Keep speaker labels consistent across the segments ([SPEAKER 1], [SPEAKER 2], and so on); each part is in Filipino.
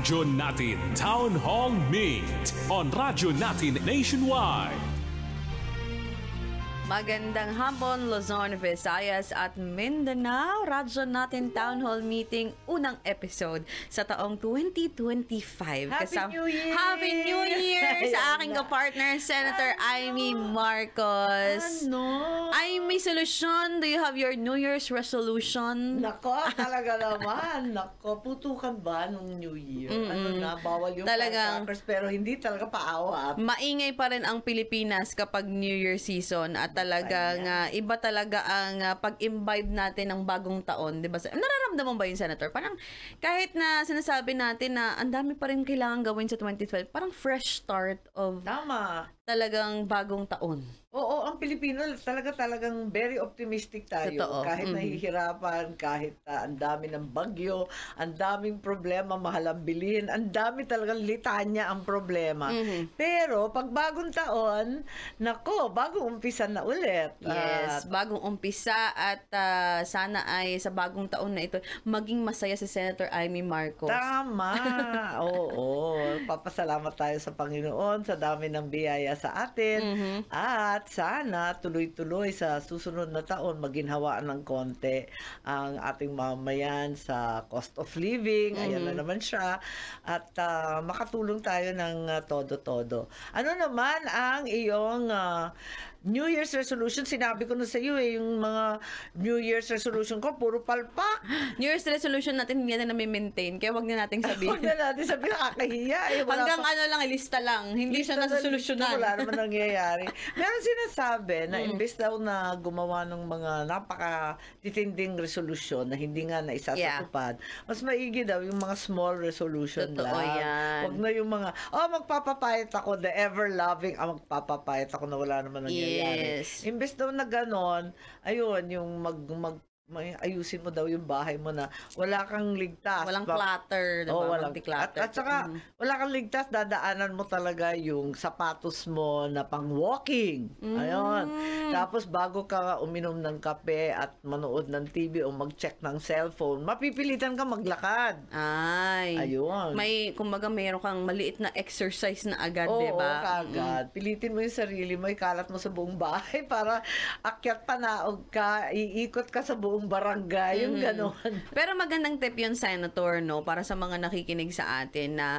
[SPEAKER 1] Radyo Natin Town Hall Meet on Radyo Natin Nationwide.
[SPEAKER 2] Magandang hapon, Luzon, Visayas at Mindanao. Radyo Natin Town Hall Meeting, unang episode sa taong 2025.
[SPEAKER 3] Happy New Year!
[SPEAKER 2] Happy New Year sa aking kapartner, Senator Amy Marcos. Ay, may solusyon. Do you have your New Year's resolution?
[SPEAKER 3] Nako, talaga naman. Nako, putukan ba nung New Year? Ano na, bawal yung
[SPEAKER 2] Talagang
[SPEAKER 3] firecrackers, pero hindi talaga paawa.
[SPEAKER 2] maingay pa rin ang Pilipinas kapag New Year season at talagang iba talaga ang pag-imbibe natin ng bagong taon, 'di ba? Nararamdaman ba 'yun, Senator? Parang kahit na sinasabi natin na ang dami pa rin kailangan gawin sa 2012, parang fresh start of
[SPEAKER 3] Tama.
[SPEAKER 2] talagang bagong taon.
[SPEAKER 3] Oo, ang Pilipino talagang very optimistic tayo.
[SPEAKER 2] Totoo.
[SPEAKER 3] Kahit nahihirapan, kahit ang dami ng bagyo, ang daming problema, mahal ang bilhin, ang dami talagang litanya ang problema. Pero pag bagong taon, nako, bagong umpisa na ulit.
[SPEAKER 2] Yes, bagong umpisa at sana ay sa bagong taon na ito maging masaya si Senator Amy Marcos.
[SPEAKER 3] Tama. Oo. Papasalamat tayo sa Panginoon sa dami ng biyaya sa atin. At sana tuloy-tuloy sa susunod na taon maginhawaan ng konti ang ating mamamayan sa cost of living. Ayan na naman siya. At makatulong tayo ng todo-todo. Ano naman ang iyong New Year's resolution? Sinabi ko na sa iyo yung mga New Year's resolution ko, puro palpak.
[SPEAKER 2] New Year's resolution natin hindi na nami-maintain, kaya wag na natin sabihin.
[SPEAKER 3] Huwag na natin sabihin, nakakahiya.
[SPEAKER 2] Hanggang ano lang, ilista lang. Hindi siya nasusolusyonan.
[SPEAKER 3] Wala naman nangyayari. Meron sinasabi na imbes daw na gumawa ng mga napaka-titinding resolusyon na hindi nga na isasatupad, mas maigi daw yung mga small resolution
[SPEAKER 2] Totoo
[SPEAKER 3] lang.
[SPEAKER 2] yan.
[SPEAKER 3] Huwag na yung mga, magpapapayat ako, the ever-loving, magpapapayat ako na wala naman nangyayari.
[SPEAKER 2] Yes.
[SPEAKER 3] Imbes daw na ganon, ayun, yung ayusin mo daw yung bahay mo na wala kang ligtas.
[SPEAKER 2] Walang clutter, diba?
[SPEAKER 3] Walang
[SPEAKER 2] Multi-clutter.
[SPEAKER 3] At saka, wala kang ligtas, dadaanan mo talaga yung sapatos mo na pang walking. Ayun. Tapos, bago ka uminom ng kape at manood ng TV o mag-check ng cellphone, mapipilitan ka maglakad.
[SPEAKER 2] Ay.
[SPEAKER 3] Ayun.
[SPEAKER 2] Kumbaga, mayroon kang maliit na exercise na agad,
[SPEAKER 3] Oo,
[SPEAKER 2] diba?
[SPEAKER 3] kagad. Pilitin mo yung sarili mo, ikalat mo sa buong bahay para akyat panaog ka, iikot ka sa buong barangay, yung gano'n.
[SPEAKER 2] Pero magandang tip yun, Senator, no? Para sa mga nakikinig sa atin na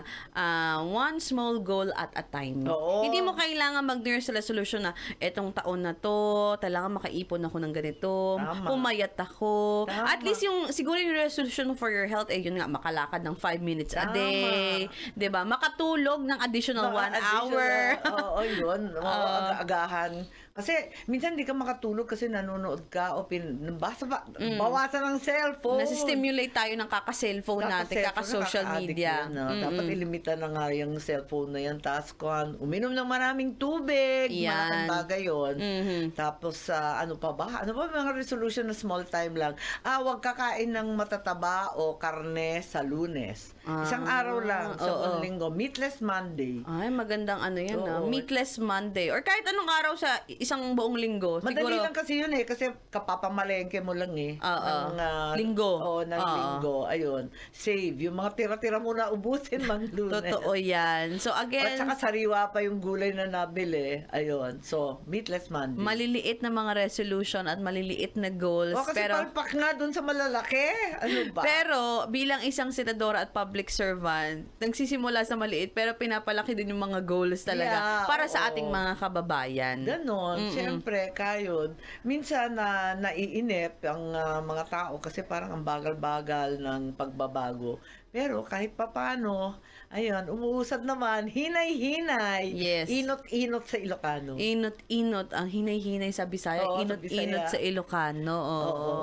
[SPEAKER 2] one small goal at a time.
[SPEAKER 3] Oo.
[SPEAKER 2] Hindi mo kailangan mag-New Year's resolution na etong taon na to, talagang makaipon ako ng ganito,
[SPEAKER 3] Tama.
[SPEAKER 2] pumayat ako.
[SPEAKER 3] Tama.
[SPEAKER 2] At least siguro yung resolution for your health, yun nga, makalakad ng 5 minutes a
[SPEAKER 3] Tama.
[SPEAKER 2] day. Diba? Makatulog ng additional 1 hour.
[SPEAKER 3] Oo, yun. Agahan. Kasi, minsan hindi ka makatulog kasi nanonood ka o bawasan ng cellphone.
[SPEAKER 2] Nasi-stimulate tayo ng kaka-cellphone natin, kaka-social media.
[SPEAKER 3] Dapat ilimita na nga yung cellphone na yan. Tapos uminom ng maraming tubig.
[SPEAKER 2] Yan.
[SPEAKER 3] Malaking bagay yun. Tapos, ano pa ba? Ano pa mga resolution na small time lang? Huwag kakain ng matataba o karne sa Lunes. Isang araw lang, sa linggo. Meatless Monday.
[SPEAKER 2] Ay, magandang ano yan,
[SPEAKER 3] Oo.
[SPEAKER 2] Meatless Monday. Or kahit anong araw sa isang buong linggo.
[SPEAKER 3] Madali
[SPEAKER 2] Siguro,
[SPEAKER 3] lang kasi yun kasi kapapamalengke mo lang
[SPEAKER 2] Linggo.
[SPEAKER 3] Oo, ng linggo. Ayun. Save. Yung mga tira-tira mo na ubusin mang Lunes.
[SPEAKER 2] Totoo yan. So
[SPEAKER 3] At
[SPEAKER 2] again,
[SPEAKER 3] saka sariwa pa yung gulay na nabili. Ayun. So, Meatless Monday.
[SPEAKER 2] maliliit na mga resolution at maliliit na goals.
[SPEAKER 3] Kasi
[SPEAKER 2] pero
[SPEAKER 3] palpak nga dun sa malalaki. Ano ba?
[SPEAKER 2] Pero bilang isang senadora at public servant, nagsisimula sa maliit pero pinapalaki din yung mga goals talaga para sa ating mga kababayan.
[SPEAKER 3] Ganon. Siyempre, kayod. Minsan naiinip ang mga tao kasi parang ang bagal-bagal ng pagbabago. Pero kahit papano, ayun, umuusad naman, hinay-hinay.
[SPEAKER 2] Yes.
[SPEAKER 3] Inot-inot sa Ilocano.
[SPEAKER 2] Inot-inot ang hinay-hinay sa Bisaya,
[SPEAKER 3] Oo, sa
[SPEAKER 2] inot-inot
[SPEAKER 3] Bisaya.
[SPEAKER 2] sa Ilocano. Oo.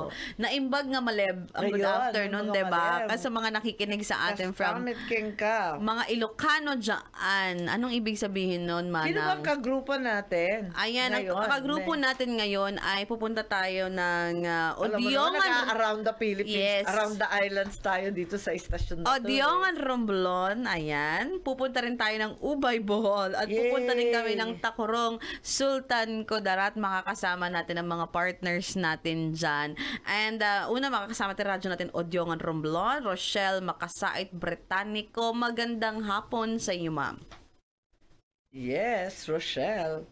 [SPEAKER 2] Naimbag nga maleb ang good
[SPEAKER 3] Ayun,
[SPEAKER 2] afternoon,
[SPEAKER 3] mga
[SPEAKER 2] 'di ba?
[SPEAKER 3] maleb.
[SPEAKER 2] Kasi sa mga nakikinig sa atin from
[SPEAKER 3] Kastamit king ka.
[SPEAKER 2] mga Ilocano diyan. Anong ibig sabihin noon, Manang?
[SPEAKER 3] Sino bang kagrupo natin?
[SPEAKER 2] Ayan, ang
[SPEAKER 3] Ngayon,
[SPEAKER 2] kagrupo natin ngayon ay pupunta tayo ng
[SPEAKER 3] Alam mo naman,
[SPEAKER 2] Odiongan.
[SPEAKER 3] around the Philippines,
[SPEAKER 2] Yes.
[SPEAKER 3] around the islands tayo dito sa istasyon season na to.
[SPEAKER 2] Odiongan Romblon, ayan. Pupunta rin tayo ng Ubay, Bohol. At pupunta rin kami ng Takurong, Sultan Kudarat. Makakasama natin ang mga partners natin dyan. And una, makakasama natin radyo natin Odiongan Romblon, Rochelle Makasait Britannico. Magandang hapon sa iyo, ma'am.
[SPEAKER 3] Yes, Rochelle.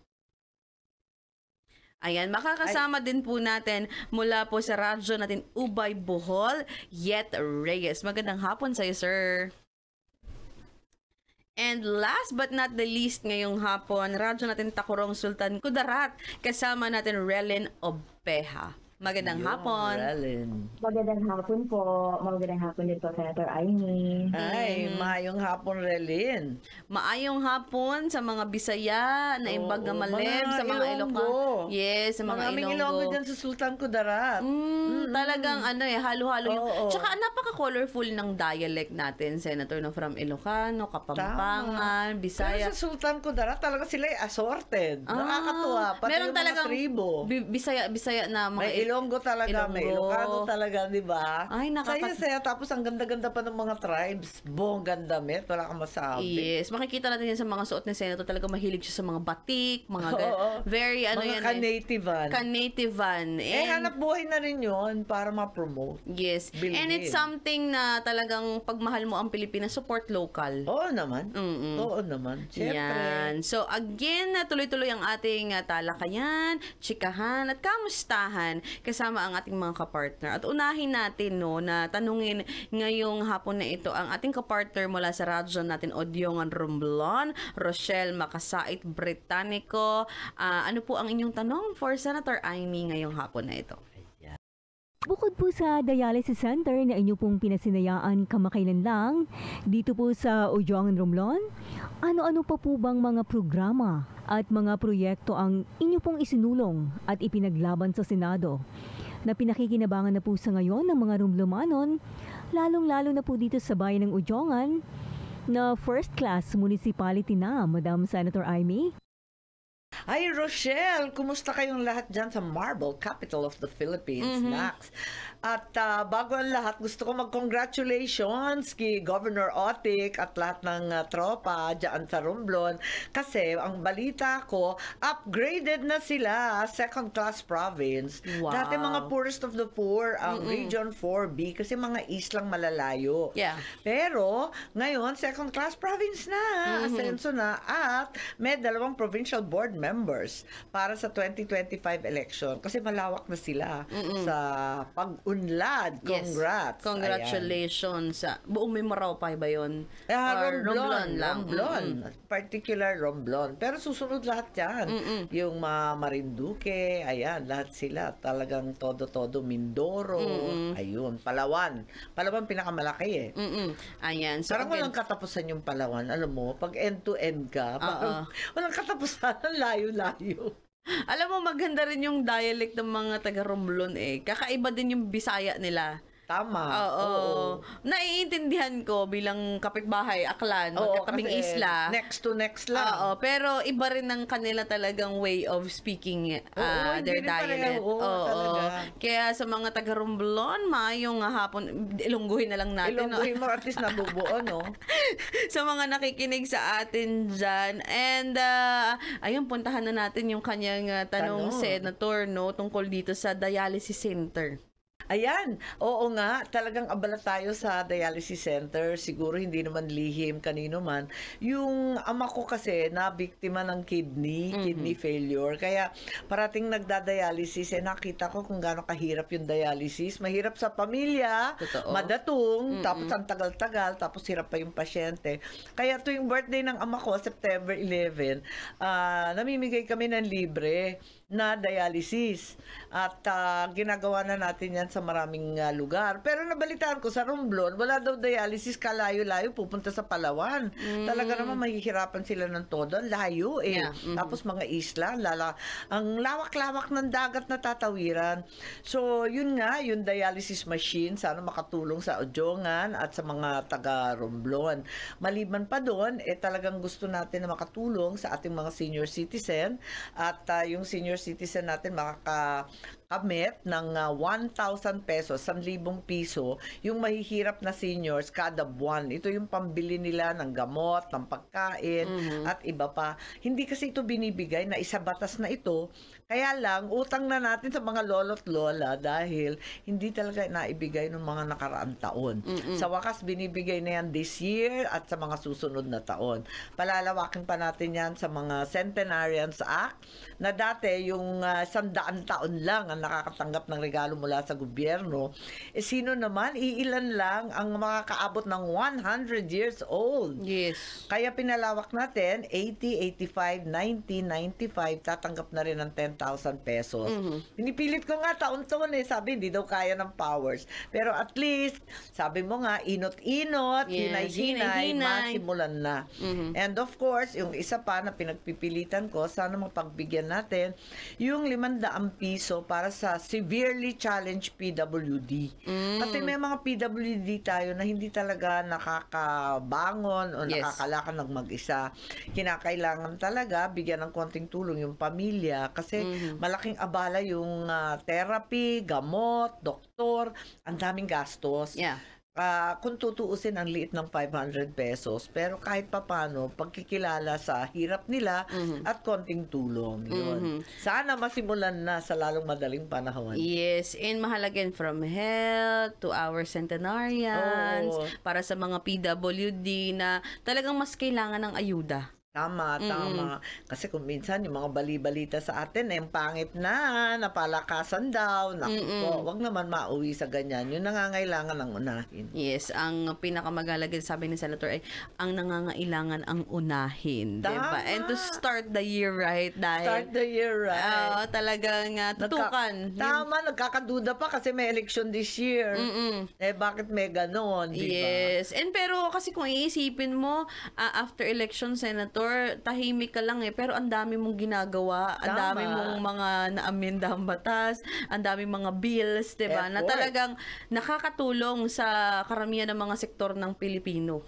[SPEAKER 2] Ayan, makakasama din po natin mula po sa radyo natin Ubay, Bohol, Yet Reyes. Magandang hapon sa iyo, sir. And last but not the least ngayong hapon, radyo natin Takurong, Sultan Kudarat. Kasama natin Relin Obeja. Magandang hapon.
[SPEAKER 3] Relin.
[SPEAKER 4] Magandang hapon po. Magandang hapon din po, Senator Amy.
[SPEAKER 3] Ay, maayong hapon, Relin.
[SPEAKER 2] Maayong hapon sa mga Bisaya na imbag na malib, sa mga Ilonggo. Yes, sa mga
[SPEAKER 3] Ilonggo.
[SPEAKER 2] Ilonggo
[SPEAKER 3] Dyan sa Sultan Kudarat.
[SPEAKER 2] Talagang halo-halo yung...
[SPEAKER 3] Oo.
[SPEAKER 2] Tsaka napaka-colorful ng dialect natin, Senator, no? From Ilocano, Kapampangan, Bisaya.
[SPEAKER 3] Pero sa Sultan Kudarat, talaga sila assorted. Nakakatuwa. Pati
[SPEAKER 2] meron
[SPEAKER 3] yung
[SPEAKER 2] talagang
[SPEAKER 3] mga tribo.
[SPEAKER 2] Bisaya na mga...
[SPEAKER 3] May Ilonggo talaga, may
[SPEAKER 2] Ilonggo.
[SPEAKER 3] Ilocano talaga, di ba?
[SPEAKER 2] Ay,
[SPEAKER 3] Saya-saya. Tapos ang ganda-ganda pa ng mga tribes. Buong ganda, met. Wala kang masabi.
[SPEAKER 2] Yes, makikita natin yan sa mga suot ni Senator. Talaga mahilig siya sa mga batik, mga
[SPEAKER 3] Oo.
[SPEAKER 2] very
[SPEAKER 3] Mga
[SPEAKER 2] yan.
[SPEAKER 3] ka-nativan.
[SPEAKER 2] Ka-nativan.
[SPEAKER 3] Hanap buhay na rin yun para ma-promote.
[SPEAKER 2] Yes.
[SPEAKER 3] Bilhin.
[SPEAKER 2] And it's something na talagang pagmahal mo ang Pilipinas, support local.
[SPEAKER 3] Oo naman.
[SPEAKER 2] Mm-mm.
[SPEAKER 3] Oo naman. Siyempre.
[SPEAKER 2] Yan. So again, tuloy-tuloy ang ating talakayan, chikahan at kamustahan kasama ang ating mga kapartner. At unahin natin na tanungin ngayong hapon na ito ang ating kapartner mula sa radyo natin Odiongan Romblon, Rochelle Makasait Britannico. Ano po ang inyong tanong for Senator Amy ngayong hapon na ito?
[SPEAKER 5] Bukod po sa dialysis center na inyo pong pinasinayaan kamakailan lang, dito po sa Odiongan Romblon, ano-ano pa po bang mga programa at mga proyekto ang inyo pong isinulong at ipinaglaban sa Senado na pinakikinabangan na po sa ngayon ng mga Romblomanon, lalong-lalo na po dito sa bayan ng Odiongan na first-class municipality na, Madam Senator Amy?
[SPEAKER 3] Ay, Rochelle, kumusta kayong lahat dyan sa Marble, capital of the Philippines, Nax? At bago ang lahat, gusto ko mag-congratulations kay Governor Otik at lahat ng tropa dyan sa Romblon kasi ang balita ko, upgraded na sila, second-class province.
[SPEAKER 2] Wow.
[SPEAKER 3] Dati mga poorest of the poor, ang Region 4B, kasi mga islang malalayo.
[SPEAKER 2] Yeah.
[SPEAKER 3] Pero, ngayon, second-class province na, asenso na, at may 2 provincial board members para sa 2025 election kasi malawak na sila sa pag-unlad. Congrats.
[SPEAKER 2] Yes. Congratulations. Buong Mimaraw pa ba yun? Or
[SPEAKER 3] Romblon
[SPEAKER 2] lang?
[SPEAKER 3] Romblon. Particular Romblon. Pero susunod lahat yan. Yung Marinduque, ayan, lahat sila. Talagang todo-todo. Mindoro, ayun. Palawan. Palawan pinakamalaki
[SPEAKER 2] Ayan. So,
[SPEAKER 3] parang walang katapusan yung Palawan. Alam mo, pag end-to-end ka, parang walang katapusan. Layo-layo.
[SPEAKER 2] alam mo, maganda rin yung dialect ng mga taga Romblon Kakaiba din yung Bisaya nila.
[SPEAKER 3] Tama.
[SPEAKER 2] Oo. Naiintindihan ko bilang kapitbahay, Aklan, magkatabing isla.
[SPEAKER 3] Next to next lang.
[SPEAKER 2] Oo, pero iba rin ng kanila talagang way of speaking
[SPEAKER 3] hindi
[SPEAKER 2] their
[SPEAKER 3] rin pareho.
[SPEAKER 2] dialect.
[SPEAKER 3] Oo, talaga.
[SPEAKER 2] Kaya sa mga taga Romblon, maayong hapon, ilungguhin na lang natin.
[SPEAKER 3] Ilongguhin mo, at least nabubuo, no?
[SPEAKER 2] Sa mga nakikinig sa atin dyan. And, ayun, puntahan na natin yung kanyang tanong, Senator, tungkol dito sa dialysis center.
[SPEAKER 3] Ayan, oo nga, talagang abala tayo sa dialysis center. Siguro hindi naman lihim kanino man. Yung ama ko kasi na biktima ng kidney failure. Kaya parating nagda-dialysis, nakita ko kung gaano kahirap yung dialysis. Mahirap sa pamilya,
[SPEAKER 2] Totoo.
[SPEAKER 3] madatong, tapos ang tagal-tagal, tapos hirap pa yung pasyente. Kaya tuwing birthday ng ama ko, September 11, namimigay kami ng libre na dialysis. At ginagawa na natin yan sa maraming lugar. Pero nabalitaan ko sa Romblon, wala daw dialysis, kalayo-layo, pupunta sa Palawan. Talaga naman mahihirapan sila ng todo. Ang layo
[SPEAKER 2] Yeah.
[SPEAKER 3] Tapos mga isla, ang lawak-lawak ng dagat na tatawiran. So, yun nga, yung dialysis machine, sana makatulong sa Odiongan at sa mga taga Romblon. Maliban pa doon, talagang gusto natin na makatulong sa ating mga senior citizen at yung senior citizen natin makakakamit ng 1,000 pesos, 1,000 piso, yung mahihirap na seniors kada buwan. Ito yung pambili nila ng gamot, ng pagkain, at iba pa. Hindi kasi ito binibigay na isa batas na ito. Kaya lang, utang na natin sa mga lolo't lola dahil hindi talaga naibigay ng mga nakaraang taon. Sa wakas, binibigay na yan this year at sa mga susunod na taon. Palalawakin pa natin yan sa mga Centenarians Act na dati yung 100 taon lang ang nakakatanggap ng regalo mula sa gobyerno. Sino naman, iilan lang ang makakaabot ng 100 years old.
[SPEAKER 2] Yes.
[SPEAKER 3] Kaya pinalawak natin, 80, 85, 90, 95, tatanggap na rin ng 10,000 pesos. Pinipilit ko nga taon-taon sabi hindi daw kaya ng powers. Pero at least, sabi mo nga, inot-inot,
[SPEAKER 2] Yes,
[SPEAKER 3] hinay-hinay,
[SPEAKER 2] hinay-hinay.
[SPEAKER 3] masimulan na. And of course, yung isa pa na pinagpipilitan ko, sana mapagbigyan natin, yung 500 piso para sa severely challenged PWD. Kasi may mga PWD tayo na hindi talaga nakakabangon o
[SPEAKER 2] Yes.
[SPEAKER 3] nakakalakad ng mag-isa. Kinakailangan talaga bigyan ng konting tulong yung pamilya kasi malaking abala yung therapy, gamot, doktor, ang daming gastos.
[SPEAKER 2] Yeah.
[SPEAKER 3] Kung tutuusin ang liit ng 500 pesos, pero kahit papano, pagkikilala sa hirap nila at konting tulong. Yun. Sana masimulan na sa lalong madaling panahon.
[SPEAKER 2] Yes, and mahalaga yan from health to our centenarians,
[SPEAKER 3] Oo.
[SPEAKER 2] para sa mga PWD na talagang mas kailangan ng ayuda.
[SPEAKER 3] Tama, tama. Kasi kung minsan yung mga bali-balita sa atin, yung pangit na, napalakasan daw, naku po, wag naman mauwi sa ganyan. Yung nangangailangan ng unahin.
[SPEAKER 2] Yes, ang pinakamagalaga sabi ni Senator ay ang nangangailangan ang unahin,
[SPEAKER 3] Tama.
[SPEAKER 2] 'di ba? And to start the year right dahil
[SPEAKER 3] Start the year right.
[SPEAKER 2] talagang tutukan.
[SPEAKER 3] Tama, nagkakaduda pa kasi may election this year. Bakit may ganon, di ba?
[SPEAKER 2] Yes. And pero kasi kung iisipin mo, after election, Senator, tahimik ka lang pero ang dami mong ginagawa, ang
[SPEAKER 3] Tama.
[SPEAKER 2] dami mong mga naamendahang batas, ang dami mga bills, 'di ba? Na
[SPEAKER 3] Effort.
[SPEAKER 2] talagang nakakatulong sa karamihan ng mga sektor ng Pilipino.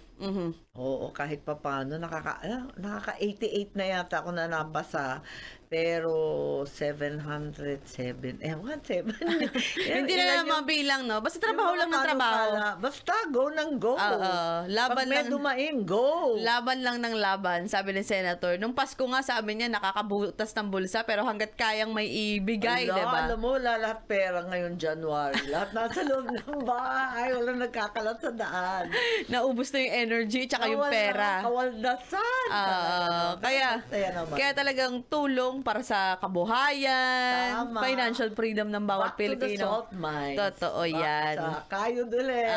[SPEAKER 3] Oo, kahit pa paano, nakaka-88 na yata ako na napasa. Pero 707, 7.
[SPEAKER 2] Hindi na lang mabilang, no? Basta trabaho lang ng trabaho.
[SPEAKER 3] Basta go ng go.
[SPEAKER 2] Laban
[SPEAKER 3] Pag may
[SPEAKER 2] lang.
[SPEAKER 3] dumaing, go.
[SPEAKER 2] Laban lang ng laban, sabi ni Senator. Nung Pasko nga, sabi niya, nakakabutas ng bulsa, pero hanggat kayang may ibigay,
[SPEAKER 3] Ala,
[SPEAKER 2] 'di ba?
[SPEAKER 3] alam mo, lahat pera ngayon January. Lahat nasa loob ng bahay. Walang nagkakalat sa daan.
[SPEAKER 2] Naubos na yung energy, tsaka yung pera.
[SPEAKER 3] Kawaldasan.
[SPEAKER 2] Kaya talagang tulong para sa kabuhayan,
[SPEAKER 3] Tama.
[SPEAKER 2] financial freedom ng bawat
[SPEAKER 3] Back to the
[SPEAKER 2] Pilipino.
[SPEAKER 3] salt mines.
[SPEAKER 2] Totoo
[SPEAKER 3] Back
[SPEAKER 2] yan.
[SPEAKER 3] sa kayod ulit.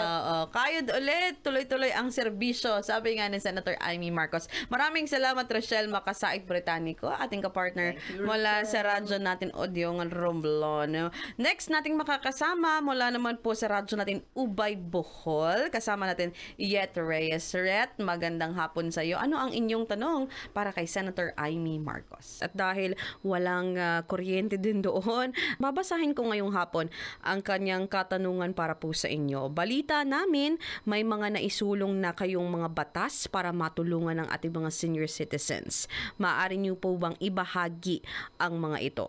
[SPEAKER 2] Kayod ulit, tuloy-tuloy ang serbisyo, sabi nga ni Senator Amy Marcos. Maraming salamat, Rochelle Macasaig Britannico, ating kapartner
[SPEAKER 3] Thank you,
[SPEAKER 2] mula
[SPEAKER 3] Rochelle.
[SPEAKER 2] sa radyo natin Odyong Romblon. Next nating makakasama mula naman po sa radyo natin Ubay Bohol. Kasama natin Yet Reyes. Ret, magandang hapon sa iyo. Ano ang inyong tanong para kay Senator Amy Marcos? At dahil walang kuryente din doon, babasahin ko ngayong hapon ang kanyang katanungan para po sa inyo. Balita namin, may mga naisulong na kayong mga batas para matulungan ang ating mga senior citizens. Maaari niyo po bang ibahagi ang mga ito?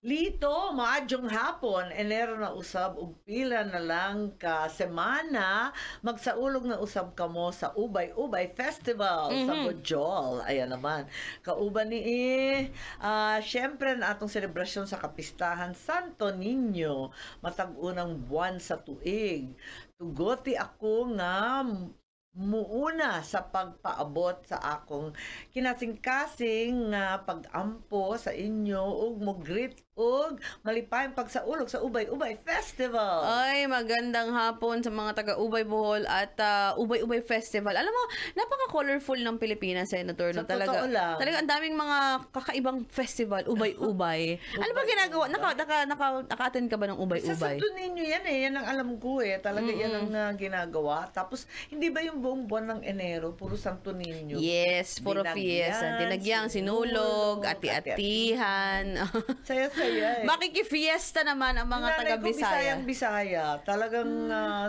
[SPEAKER 3] Lito, maadyong hapon, enero na usab, ug pila na lang ka semana, magsaulog na usab kamo sa Ubay-Ubay Festival sa Bojol. Ayan naman. Kauban ni syempre na atong selebrasyon sa kapistahan Santo Niño, matag-unang buwan sa tuig. Tugoti ako nga muuna sa pagpaabot sa akong kinasing-kasing nga pag-ampo sa inyo ug mo-greet ug malipayong pagsaulog sa Ubay-Ubay Festival.
[SPEAKER 2] Ay, magandang hapon sa mga taga-Ubay Bohol at Ubay-Ubay Festival. Alam mo, napaka-colorful ng Pilipinas, Senator.
[SPEAKER 3] Sa
[SPEAKER 2] No? Talaga,
[SPEAKER 3] totoo lang.
[SPEAKER 2] talaga ang daming mga kakaibang festival, Ubay-Ubay. Ano ba ginagawa? Naka-attend ka ba ng
[SPEAKER 3] Sa
[SPEAKER 2] Ubay-Ubay?
[SPEAKER 3] Santo Niño yan yan ang alam ko Talaga yan ang ginagawa. Tapos, hindi ba yung buong buwan ng Enero, puro Santo Niño?
[SPEAKER 2] Yes, puro
[SPEAKER 3] Dinagyan,
[SPEAKER 2] fiesta. Dinagyang, sinulog,
[SPEAKER 3] sinulog,
[SPEAKER 2] ati-atihan.
[SPEAKER 3] Saya-saya masaya eh.
[SPEAKER 2] Makikifiesta naman ang mga
[SPEAKER 3] Nanay ko,
[SPEAKER 2] taga-Bisaya.
[SPEAKER 3] Bisaya. Talagang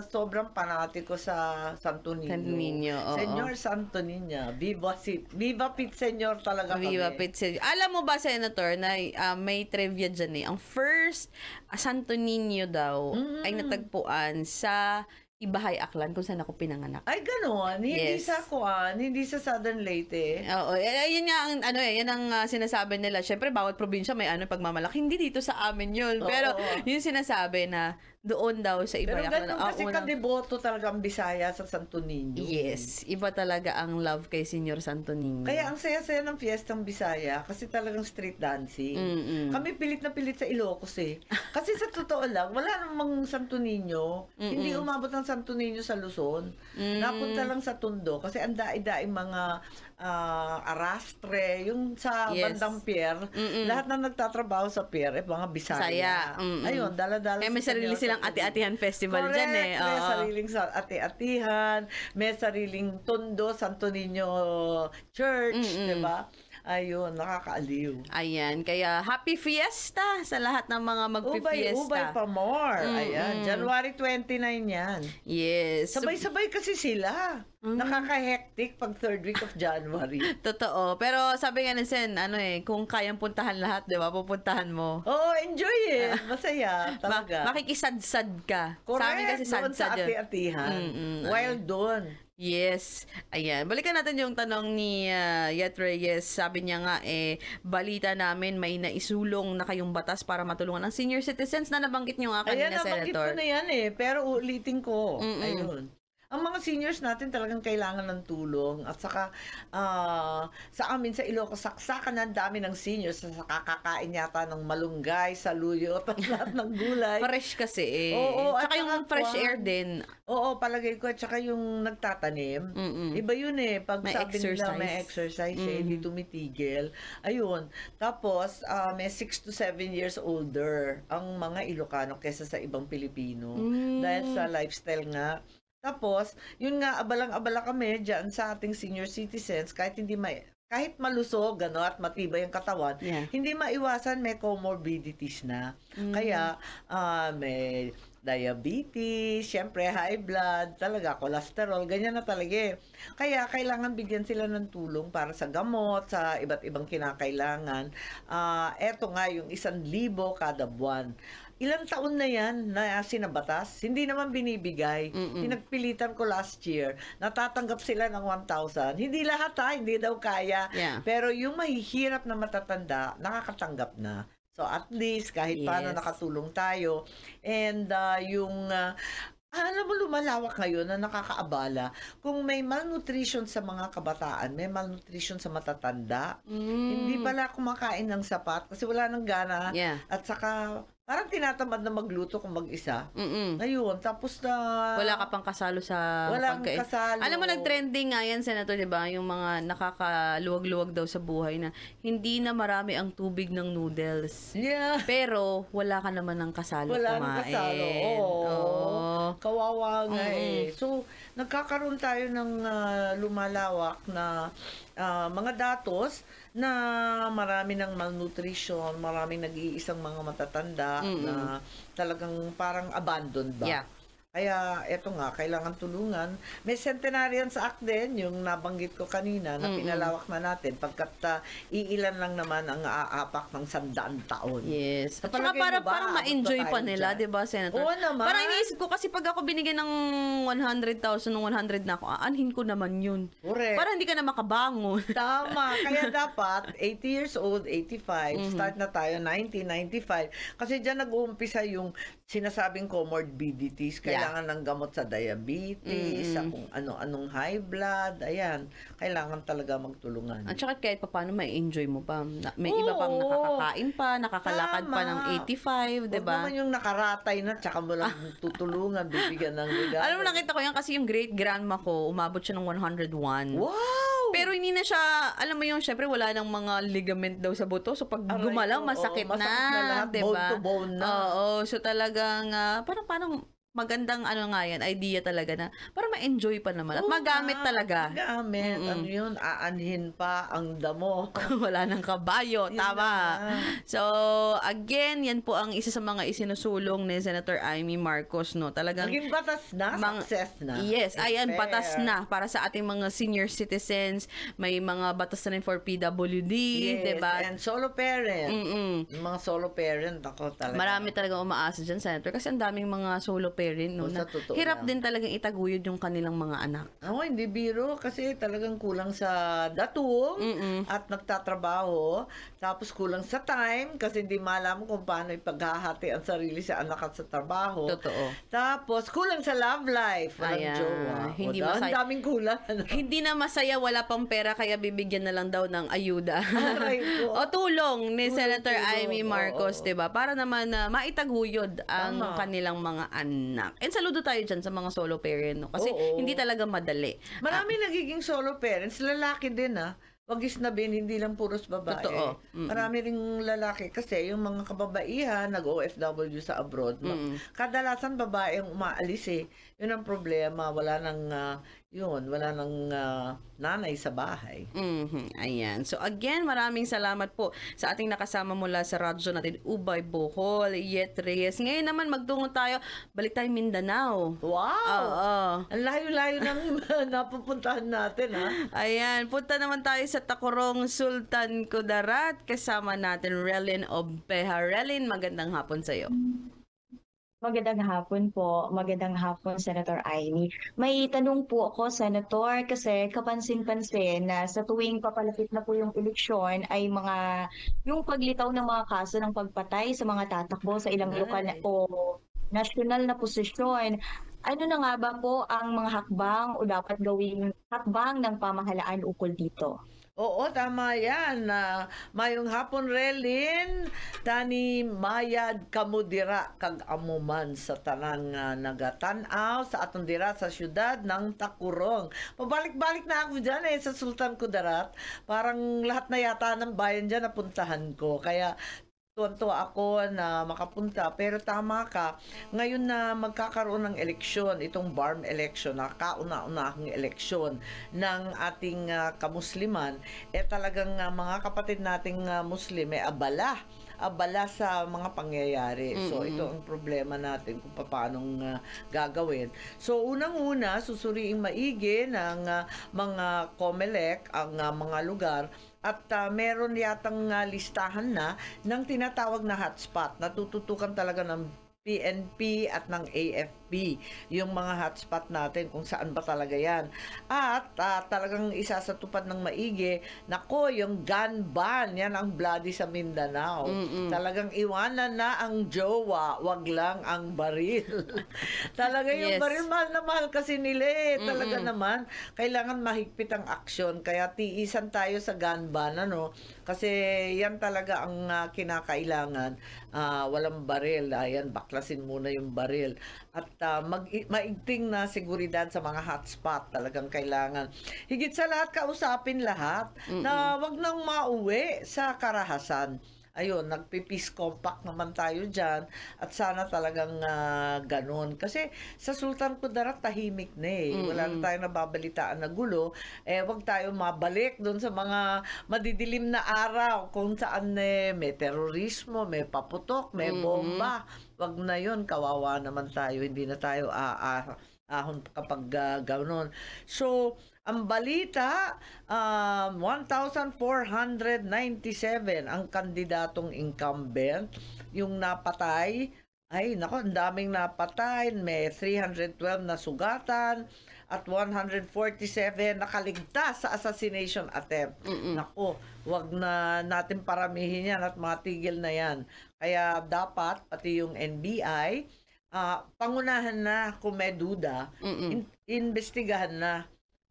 [SPEAKER 3] sobrang panatiko sa Santo Niño.
[SPEAKER 2] Santo Niño, oo.
[SPEAKER 3] Senyor Santo Niño. Viva Pit Senyor talaga kami.
[SPEAKER 2] Viva Pizza. Alam mo ba, Senator, na may trivia dyan eh. Ang first Santo Niño daw ay natagpuan sa Ibahay, Aklan, kung saan ako pinanganak.
[SPEAKER 3] Ay, gano'n. Hindi
[SPEAKER 2] Yes.
[SPEAKER 3] sa Kuan, hindi sa Southern Leyte.
[SPEAKER 2] Oo, yun nga ang yan ang sinasabi nila. Syempre bawat probinsya may pagmamalaki. Hindi dito sa amin yun.
[SPEAKER 3] Oo.
[SPEAKER 2] Pero yung sinasabi na doon daw sa
[SPEAKER 3] Pero
[SPEAKER 2] Ibahay,
[SPEAKER 3] gano'n kasi kadeboto talaga ang Bisaya sa Santo Niño.
[SPEAKER 2] Yes, iba talaga ang love kay Senyor Santo Niño.
[SPEAKER 3] Kaya ang saya-saya ng fiestang Bisaya kasi talagang street dancing.
[SPEAKER 2] Mm-mm.
[SPEAKER 3] Kami pilit na pilit sa Ilocos eh. Kasi sa totoo lang, wala namang Santo Niño. Hindi umabot ng Santo Niño sa Luzon. Napunta lang sa Tondo kasi ang daing mga arastre, yung sa
[SPEAKER 2] Yes.
[SPEAKER 3] bandang pier, lahat na nagtatrabaho sa pier, mga Bisaya.
[SPEAKER 2] Saya.
[SPEAKER 3] Ayun, dala-dala.
[SPEAKER 2] May
[SPEAKER 3] sa
[SPEAKER 2] sarili
[SPEAKER 3] Senyor
[SPEAKER 2] silang
[SPEAKER 3] Santo
[SPEAKER 2] ati-atihan festival
[SPEAKER 3] Correct.
[SPEAKER 2] dyan eh.
[SPEAKER 3] May
[SPEAKER 2] Oo.
[SPEAKER 3] sariling ati-atihan, may sariling Tondo, Santo Niño Church, di ba? Ayun, nakakaaliw.
[SPEAKER 2] Ayan, kaya happy fiesta sa lahat ng mga magpi-fiesta.
[SPEAKER 3] Ubay pa more. Ayan, January 29 yan.
[SPEAKER 2] Yes.
[SPEAKER 3] Sabay-sabay kasi sila. Nakaka-hectic pag third week of January.
[SPEAKER 2] Totoo. Pero sabi nga ni Sen, kung kayang puntahan lahat, di ba, pupuntahan mo.
[SPEAKER 3] Oo, enjoy eh. Masaya, talaga.
[SPEAKER 2] Makikisadsad ka.
[SPEAKER 3] Correct,
[SPEAKER 2] Sa amin kasi
[SPEAKER 3] doon sa
[SPEAKER 2] sadsad yun.
[SPEAKER 3] ati-atihan. While doon.
[SPEAKER 2] Yes. Ayan. Balikan natin yung tanong ni Yet Reyes. Sabi niya nga, balita namin may naisulong na kayong batas para matulungan ang senior citizens na nabanggit niyo nga
[SPEAKER 3] Ayan,
[SPEAKER 2] kanina,
[SPEAKER 3] nabanggit
[SPEAKER 2] Senator.
[SPEAKER 3] ko na yan eh. Pero ulitin ko. Ayun. Ang mga seniors natin talagang kailangan ng tulong at saka sa amin sa Ilocos, saksakan ang dami ng seniors sa kakakain yata ng malunggay, saluyot at lahat ng gulay.
[SPEAKER 2] Fresh kasi eh.
[SPEAKER 3] Oo,
[SPEAKER 2] Tsaka
[SPEAKER 3] at
[SPEAKER 2] yung
[SPEAKER 3] saka
[SPEAKER 2] fresh
[SPEAKER 3] kwan.
[SPEAKER 2] air din.
[SPEAKER 3] Oo, palagay ko at saka yung nagtatanim. Iba yun eh. Pag
[SPEAKER 2] May
[SPEAKER 3] sabi nila
[SPEAKER 2] exercise.
[SPEAKER 3] may exercise eh, hindi tumitigil. Ayun. Tapos, may 6 to 7 years older ang mga Ilocano kesa sa ibang Pilipino. Dahil sa lifestyle nga. Tapos, yun nga, abalang-abala kami dyan sa ating senior citizens, kahit malusog at matibay ang katawan, hindi maiwasan may comorbidities na. Kaya, may diabetes, syempre high blood, talaga, cholesterol, ganyan na talaga eh. Kaya, kailangan bigyan sila ng tulong para sa gamot, sa iba't ibang kinakailangan. Eto nga, yung 1,000 kada buwan. Ilang taon na yan na sinabatas? Hindi naman binibigay. Pinagpilitan ko last year. Natatanggap sila ng 1,000. Hindi lahat hindi daw kaya.
[SPEAKER 2] Yeah.
[SPEAKER 3] Pero yung mahihirap na matatanda, nakakatanggap na. So at least kahit paano nakatulong tayo. And alam mo, lumalawak ngayon na nakakaabala. Kung may malnutrition sa mga kabataan, may malnutrition sa matatanda. Hindi pala kumakain ng sapat kasi wala nang gana.
[SPEAKER 2] Yeah.
[SPEAKER 3] At saka, parang tinatamad na magluto kung mag-isa. Ayun, tapos na...
[SPEAKER 2] Wala ka pang kasalo sa
[SPEAKER 3] Walang
[SPEAKER 2] pagkain.
[SPEAKER 3] kasalo.
[SPEAKER 2] Alam mo, nag-trending nga yan, Senator, di ba? Yung mga nakakaluwag-luwag daw sa buhay na hindi na marami ang tubig ng noodles.
[SPEAKER 3] Yeah.
[SPEAKER 2] Pero, wala ka naman ng kasalo
[SPEAKER 3] Wala nang
[SPEAKER 2] kumain.
[SPEAKER 3] kasalo. Oo.
[SPEAKER 2] Oo.
[SPEAKER 3] Kawawa nga eh. So, nagkakaroon tayo ng lumalawak na mga datos na marami ng malnutrition, maraming nag-iisang mga matatanda na talagang parang abandoned ba?
[SPEAKER 2] Yeah.
[SPEAKER 3] Kaya eto nga, kailangan tulungan. May centenarian sa act din, yung nabanggit ko kanina, na pinalawak na natin, pagkat iilan lang naman ang aapak ng 100 taon.
[SPEAKER 2] Yes. At
[SPEAKER 3] Napalagay
[SPEAKER 2] saka para,
[SPEAKER 3] mo ba,
[SPEAKER 2] parang
[SPEAKER 3] abot
[SPEAKER 2] ma-enjoy
[SPEAKER 3] ba
[SPEAKER 2] pa
[SPEAKER 3] tayo
[SPEAKER 2] nila,
[SPEAKER 3] dyan?
[SPEAKER 2] di ba, Senator?
[SPEAKER 3] Oo naman.
[SPEAKER 2] Parang iniisip ko kasi pag ako binigyan ng 100,000 ng 100 na ako, aanhin ko naman yun.
[SPEAKER 3] Correct.
[SPEAKER 2] Para hindi ka na makabangon.
[SPEAKER 3] Tama. Kaya dapat, 80 years old, 85, start na tayo, 90, 95. Kasi dyan nag-uumpisa yung sinasabing comorbidities. Kailangan ng gamot sa diabetes, sa kung ano-anong high blood. Ayan. Kailangan talaga magtulungan.
[SPEAKER 2] At saka kahit pa paano may enjoy mo pa. May iba pang nakakakain pa, nakakalakad pa ng 85, di
[SPEAKER 3] Huwag
[SPEAKER 2] ba?
[SPEAKER 3] naman yung nakaratay na, tsaka mo lang tutulungan, bibigyan ng regalo.
[SPEAKER 2] Alam mo, nakita ko yan kasi yung great-grandma ko, umabot siya ng 101.
[SPEAKER 3] Wow!
[SPEAKER 2] Pero hindi na siya, alam mo yung, syempre wala nang mga ligament daw sa buto. So pag
[SPEAKER 3] Aray,
[SPEAKER 2] gumalaw,
[SPEAKER 3] oo,
[SPEAKER 2] masakit
[SPEAKER 3] masakit na lahat,
[SPEAKER 2] diba?
[SPEAKER 3] bone to bone na.
[SPEAKER 2] Oo, so talagang, parang magandang nga yan, idea talaga na para ma-enjoy pa naman at magamit talaga.
[SPEAKER 3] Magamit. Ano yun? Aanhin pa ang damo.
[SPEAKER 2] Wala nang kabayo,
[SPEAKER 3] Yun
[SPEAKER 2] tama.
[SPEAKER 3] na.
[SPEAKER 2] So, again, yan po ang isa sa mga isinusulong ni Senator Amy Marcos, no? Talagang
[SPEAKER 3] Naging batas na, success na.
[SPEAKER 2] Yes,
[SPEAKER 3] It's
[SPEAKER 2] ayan,
[SPEAKER 3] fair.
[SPEAKER 2] batas na para sa ating mga senior citizens. May mga batas na rin for PWD,
[SPEAKER 3] Yes,
[SPEAKER 2] diba?
[SPEAKER 3] and solo parent.
[SPEAKER 2] Mm-mm.
[SPEAKER 3] Yung mga solo parent, ako talaga.
[SPEAKER 2] Marami talagang umaasa dyan, Senator, kasi ang daming mga solo parent, no?
[SPEAKER 3] O, sa
[SPEAKER 2] Na
[SPEAKER 3] totoo
[SPEAKER 2] hirap
[SPEAKER 3] lang.
[SPEAKER 2] din talagang itaguyod yung kanilang mga anak.
[SPEAKER 3] Ako, hindi biro kasi talagang kulang sa datung at nagtatrabaho. Tapos kulang sa time kasi hindi maalam kung paano ipaghahati ang sarili sa anak at sa trabaho.
[SPEAKER 2] Totoo.
[SPEAKER 3] Tapos kulang sa love life. Walang
[SPEAKER 2] Ayan.
[SPEAKER 3] jowa.
[SPEAKER 2] Hindi
[SPEAKER 3] Ang
[SPEAKER 2] masaya.
[SPEAKER 3] daming kulang.
[SPEAKER 2] Hindi na masaya, wala pang pera, kaya bibigyan na lang daw ng ayuda.
[SPEAKER 3] Aray ko.
[SPEAKER 2] O tulong ni
[SPEAKER 3] Tulong,
[SPEAKER 2] Senator
[SPEAKER 3] tulong.
[SPEAKER 2] Amy Marcos,
[SPEAKER 3] Oo.
[SPEAKER 2] 'di ba? Para naman na maitaguyod ang
[SPEAKER 3] Tama.
[SPEAKER 2] kanilang mga anak. And saludo tayo diyan sa mga solo parent, no? Kasi
[SPEAKER 3] Oo.
[SPEAKER 2] hindi talaga madali.
[SPEAKER 3] Marami nagiging solo parents, lalaki din Wagis na bin, hindi lang puros babae.
[SPEAKER 2] Totoo.
[SPEAKER 3] Marami ring lalaki kasi yung mga kababaihan nag-OFW sa abroad. Kadalasan babae ang umaalis Yun ang problema. Wala nang nanay sa bahay.
[SPEAKER 2] Ayan. So again, maraming salamat po sa ating nakasama mula sa radyo natin, Ubay Bohol, Yet Reyes. Ngayon naman magtungo tayo, balik tayo Mindanao.
[SPEAKER 3] Wow!
[SPEAKER 2] Oo.
[SPEAKER 3] Ang layo-layo ng napupuntahan natin,
[SPEAKER 2] Ayan, punta naman tayo sa Tacorong, Sultan Kudarat. Kasama natin Relin Obeja. Relin, magandang hapon sa'yo.
[SPEAKER 4] Magandang hapon po. Magandang hapon, Senator Amy. May tanong po ako, Senator, kasi kapansin-pansin na sa tuwing papalapit na po yung eleksyon ay yung paglitaw ng mga kaso ng pagpatay sa mga tatakbo sa ilang lokal o nasyonal na posisyon. Ano na nga ba po ang mga hakbang o dapat gawing hakbang ng pamahalaan ukol dito?
[SPEAKER 3] Oo, tama yan. Mayong hapon, Relin, tani mayad kamudira kag amuman sa tanang nagatanaw sa atong dira sa syudad ng Tacorong. Pabalik-balik na ako dyan sa Sultan Kudarat. Parang lahat na yata ng bayan dyan napuntahan ko. Kaya tuwan-tuwa ako na makapunta. Pero tama ka, ngayon na magkakaroon ng eleksyon, itong BARM election, na kauna-unahang eleksyon ng ating kamusliman, talagang mga kapatid nating Muslim abala sa mga pangyayari. So, ito ang problema natin kung paanong gagawin. So, unang-una, susuriing maigi ng mga COMELEC ang mga lugar at meron yatang listahan na ng tinatawag na hotspot. Natututukan talaga ng PNP at ng AFP yung mga hotspot natin kung saan ba talaga yan. At talagang isa sa tupad ng maigi, nako, yung gun ban, yan ang bloody sa Mindanao. Talagang iwanan na ang jowa, wag lang ang baril. Talaga yung
[SPEAKER 2] Yes.
[SPEAKER 3] baril, mahal na mahal kasi nila Talaga naman, kailangan mahigpit ang aksyon. Kaya tiisan tayo sa gun ban, Kasi yan talaga ang kinakailangan. Walang baril. Ayan, baklasin muna yung baril. At maigting na seguridad sa mga hotspot. Talagang kailangan. Higit sa lahat, kausapin lahat na wag nang mauwi sa karahasan. Ayun, nagpipeace compact naman tayo dyan at sana talagang ganun. Kasi sa Sultan Kudarat, tahimik na Wala na tayo nababalitaan na gulo. Wag tayo mabalik doon sa mga madidilim na araw kung saan may terorismo, may paputok, may bomba. Wag na yun, kawawa naman tayo. Hindi na tayo ahon kapag ganun. So, ang balita, 1,497 ang kandidatong incumbent. Yung napatay, ay nako, ang daming napatay. May 312 na sugatan at 147 nakaligtas sa assassination attempt. Nako, wag na natin paramihin yan at matigil na yan. Kaya dapat, pati yung NBI, pangunahan na kung may duda, investigahan na.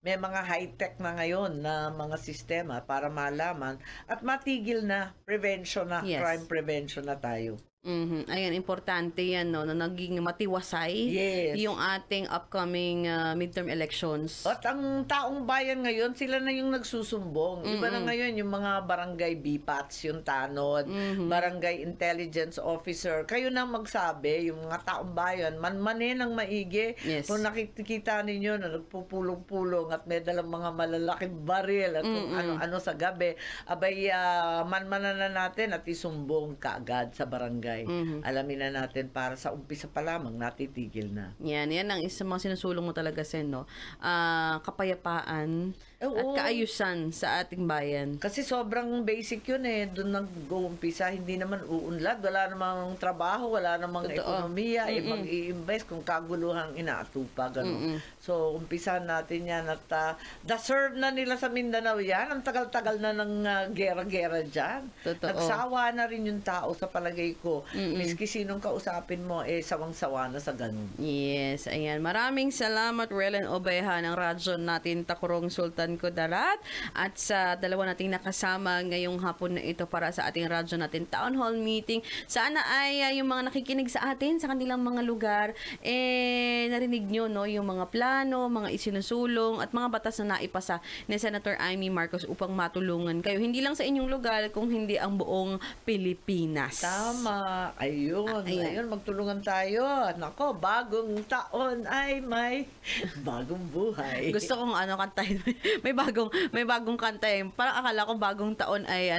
[SPEAKER 3] May mga high-tech na ngayon na mga sistema para malaman at matigil na, prevention na,
[SPEAKER 2] Yes.
[SPEAKER 3] crime prevention na tayo.
[SPEAKER 2] Ayan, importante yan, no, na naging matiwasay
[SPEAKER 3] Yes.
[SPEAKER 2] yung ating upcoming midterm elections.
[SPEAKER 3] At ang taong bayan ngayon, sila na yung nagsusumbong. Iba na ngayon yung mga barangay BPATs, yung tanod, barangay intelligence officer. Kayo na magsabi, yung mga taong bayan, manmanin ng maigi.
[SPEAKER 2] Yes.
[SPEAKER 3] Kung nakikita ninyo na nagpupulong-pulong at may dalang mga malalaking baril at kung ano-ano sa gabi, abay, manmanan na natin at isumbong kaagad sa barangay. Alamin na natin para sa umpisa pa lamang natitigil na.
[SPEAKER 2] Yan ang isa mga sinusulong mo talaga, Sen, no? Kapayapaan at
[SPEAKER 3] Oo.
[SPEAKER 2] kaayusan sa ating bayan.
[SPEAKER 3] Kasi sobrang basic yun eh. Doon nag-uumpisa, hindi naman uunlad. Wala namang trabaho, wala namang
[SPEAKER 2] Totoo.
[SPEAKER 3] ekonomiya. Mag-i-invest kung kaguluhang inaatupag. So, umpisahan natin yan. At deserve na nila sa Mindanao yan. Ang tagal-tagal na ng gera-gera dyan.
[SPEAKER 2] Totoo.
[SPEAKER 3] Nagsawa na rin yung tao sa palagay ko. Miski sinong kausapin mo, sawang-sawa na sa ganun.
[SPEAKER 2] Yes, ayan. Maraming salamat, Relen Obeha ng radyo natin, Takurong Sultan Kudarat, at sa dalawa nating nakasama ngayong hapon na ito para sa ating radyo natin Town Hall Meeting. Sana ay yung mga nakikinig sa atin sa kanilang mga lugar, narinig nyo, no, yung mga plano, mga isinusulong, at mga batas na naipasa ni Senator Amy Marcos upang matulungan kayo. Hindi lang sa inyong lugar, kung hindi ang buong Pilipinas.
[SPEAKER 3] Tama. Ayun, magtulungan tayo. Nako, bagong taon ay may bagong buhay.
[SPEAKER 2] Gusto kong kantahin. may bagong kanta eh. Parang akala ko bagong taon ay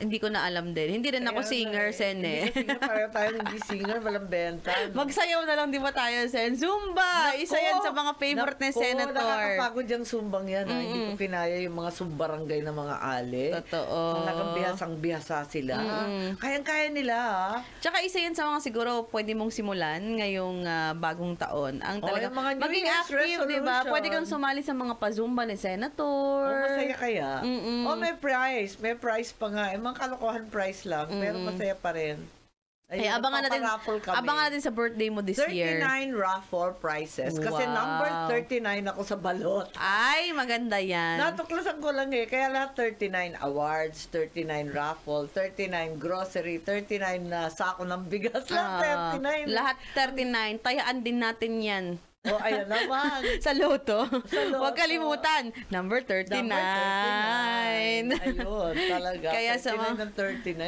[SPEAKER 2] hindi ko na alam din. Hindi rin ako singer, Sen eh.
[SPEAKER 3] Hindi singer, pareho tayo hindi singer, walang benta.
[SPEAKER 2] Magsayaw na lang di ba tayo, Sen? Zumba! Isa yan sa mga favorite ni Senator.
[SPEAKER 3] Nakakapagod yung sumbang yan. Hindi ko kinaya yung mga sumbarangay na mga ali.
[SPEAKER 2] Totoo.
[SPEAKER 3] Talagang bihasang-bihasa sila. Kayang-kaya nila.
[SPEAKER 2] Tsaka isa yan sa mga siguro pwede mong simulan ngayong bagong taon. Ang talaga,
[SPEAKER 3] yung mga New
[SPEAKER 2] maging
[SPEAKER 3] Year's
[SPEAKER 2] active, di ba?
[SPEAKER 3] resolution.
[SPEAKER 2] Pwede kang sumali sa mga pazumba ni Senator.
[SPEAKER 3] Masaya kaya. May prize. May prize pa nga. Mga kalokohan prize lang. Pero masaya pa rin. Ayun,
[SPEAKER 2] abangan natin sa birthday mo this
[SPEAKER 3] 39
[SPEAKER 2] year.
[SPEAKER 3] raffle prizes. Kasi
[SPEAKER 2] Wow.
[SPEAKER 3] number 39 ako sa balot.
[SPEAKER 2] Ay, maganda yan.
[SPEAKER 3] Natuklasan ko lang eh. Kaya lahat 39 awards, 39 raffle, 39 grocery, 39 na sako ng bigas. Lahat 39.
[SPEAKER 2] Lahat 39. Tayaan din natin yan.
[SPEAKER 3] Ayan naman.
[SPEAKER 2] Sa loto.
[SPEAKER 3] loto.
[SPEAKER 2] Huwag kalimutan. Number 39.
[SPEAKER 3] Number 39. Ayun, talaga.
[SPEAKER 2] Kaya sa
[SPEAKER 3] 39
[SPEAKER 2] mga
[SPEAKER 3] ng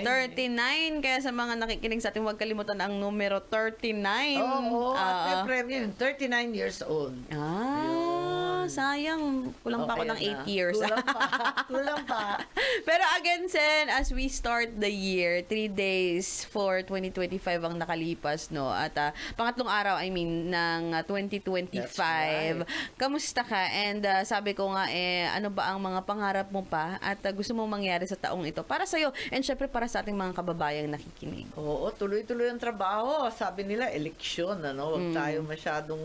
[SPEAKER 3] 39.
[SPEAKER 2] 39. Kaya sa mga nakikinig sa atin, huwag kalimutan ang numero 39.
[SPEAKER 3] Oo. At may premium. 39 years old.
[SPEAKER 2] Sayang. Kulang pa ako ng 8 years.
[SPEAKER 3] Kulang pa.
[SPEAKER 2] Pero again, Sen, as we start the year, 3 days for 2025 ang nakalipas, no? At pangatlong araw, ng 2025.
[SPEAKER 3] That's right.
[SPEAKER 2] Kamusta ka? And sabi ko nga, ano ba ang mga pangarap mo pa at gusto mong mangyari sa taong ito para sa'yo and syempre para sa ating mga kababayang nakikinig?
[SPEAKER 3] Oo, tuloy-tuloy ang trabaho. Sabi nila, eleksyon, ano? Huwag tayo masyadong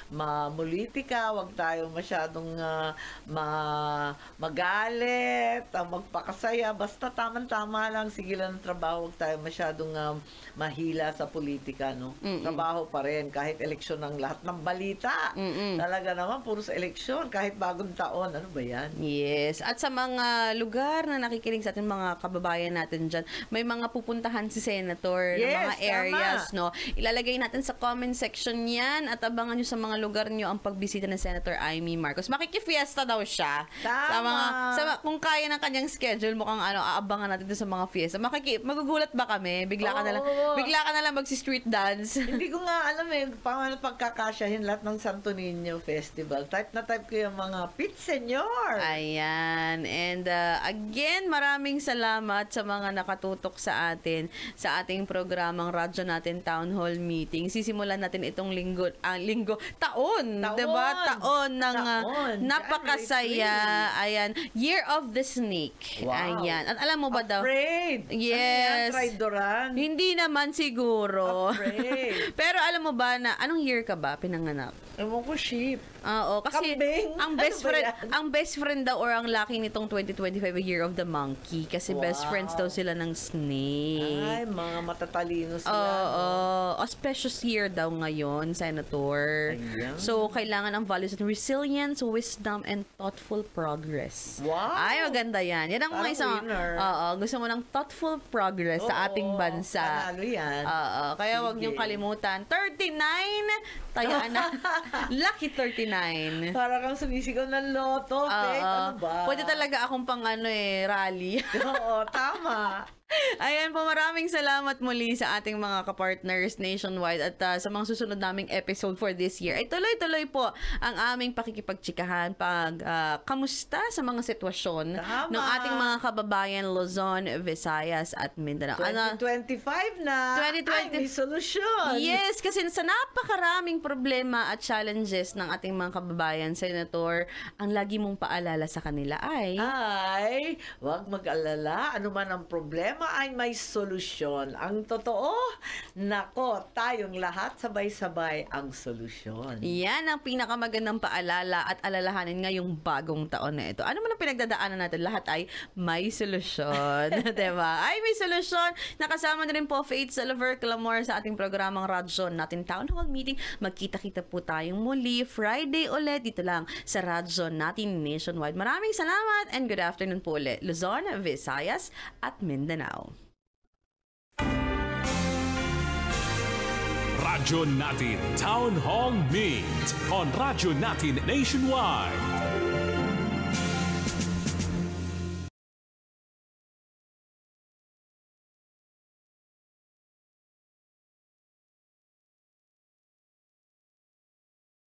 [SPEAKER 3] mamulitika, huwag tayo masyadong magalit, magpakasaya. Basta tamang-tama lang, sige lang ang trabaho. Huwag tayo masyadong mahila sa politika, no? Trabaho pa rin, kahit eleksyon ng lahat ng balita. Talaga naman, puro sa eleksyon, kahit bagong taon. Ano ba yan?
[SPEAKER 2] Yes. At sa mga lugar na nakikinig sa ating mga kababayan natin dyan, may mga pupuntahan si Senator ng
[SPEAKER 3] Yes,
[SPEAKER 2] mga areas,
[SPEAKER 3] tama.
[SPEAKER 2] no? Ilalagay natin sa comment section yan at abangan nyo sa mga lugar nyo ang pagbisita ng Senator Amy Marcos. Makikifiesta daw siya.
[SPEAKER 3] Tama.
[SPEAKER 2] Kung kaya ng kanyang schedule, mukhang aabangan natin doon sa mga fiesta. Magugulat ba kami? Bigla ka na lang magsi-street dance.
[SPEAKER 3] Hindi ko nga alam paano pagkakasyahin lahat ng Santo Niño Festival. Type ko yung mga Pit Senyor.
[SPEAKER 2] Ayan. And again, maraming salamat sa mga nakatutok sa atin sa ating programang radyo natin Town Hall Meeting. Sisimulan natin itong taon. Diba? Taon ng napakasaya. Ayan. Year of the Snake.
[SPEAKER 3] Wow.
[SPEAKER 2] Ayan. At alam mo ba daw?
[SPEAKER 3] Afraid.
[SPEAKER 2] Yes.
[SPEAKER 3] Ano yan? Traidoran?
[SPEAKER 2] Hindi naman siguro.
[SPEAKER 3] Afraid.
[SPEAKER 2] Pero alam mo ba na anong year ka ba pinanganak?
[SPEAKER 3] Ewan ko, sheep.
[SPEAKER 2] Oo, kasi
[SPEAKER 3] Kambing?
[SPEAKER 2] ang best friend daw or ang lucky nitong 2025 Year of the Monkey kasi best friends daw sila ng snake.
[SPEAKER 3] Ay, mga matatalino sila.
[SPEAKER 2] Oo, auspicious year daw ngayon, Senator.
[SPEAKER 3] Ayan.
[SPEAKER 2] So, kailangan ang values and resilience resilience, wisdom, and thoughtful progress.
[SPEAKER 3] Wow!
[SPEAKER 2] Ay, maganda yan. Yan ang mga
[SPEAKER 3] Parang
[SPEAKER 2] isang,
[SPEAKER 3] winner.
[SPEAKER 2] gusto mo ng thoughtful progress sa ating bansa.
[SPEAKER 3] Panalo yan.
[SPEAKER 2] Kaya wag
[SPEAKER 3] Sige.
[SPEAKER 2] niyong kalimutan. 39, tayaan na. Lucky 39.
[SPEAKER 3] Para kang sumisigaw ng loto, Faith. Ano ba?
[SPEAKER 2] Pwede talaga akong pang rally.
[SPEAKER 3] Oo, tama.
[SPEAKER 2] Ayan po, maraming salamat muli sa ating mga kapartners nationwide at sa mga susunod naming episode for this year. Ay tuloy-tuloy po ang aming pakikipagtsikahan kamusta sa mga sitwasyon
[SPEAKER 3] Tama.
[SPEAKER 2] ng ating mga kababayan Luzon, Visayas at Mindanao.
[SPEAKER 3] 2025 na.
[SPEAKER 2] 2020.
[SPEAKER 3] Ay, may solusyon.
[SPEAKER 2] Yes, kasi sa napakaraming problema at challenges ng ating mga kababayan, Senator, ang lagi mong paalala sa kanila ay
[SPEAKER 3] Huwag mag-alala. Ano man ang problema ay may solusyon. Ang totoo, nako, tayong lahat sabay-sabay ang solusyon.
[SPEAKER 2] yan ang pinakamagandang paalala at alalahanin ngayong bagong taon na ito. Ano man ang pinagdadaanan natin, lahat ay may solusyon. Diba? Ay, may solusyon. Nakasama na rin po Faith Salver Clamor sa ating programang Radyo Natin Town Hall Meeting. Magkita-kita po tayong muli Friday ulit dito lang sa Radyo Natin Nationwide. Maraming salamat and good afternoon po ulit. Luzon, Visayas at Mindanao.
[SPEAKER 1] Radyo Natin Town Hall Meet on Radyo Natin Nationwide.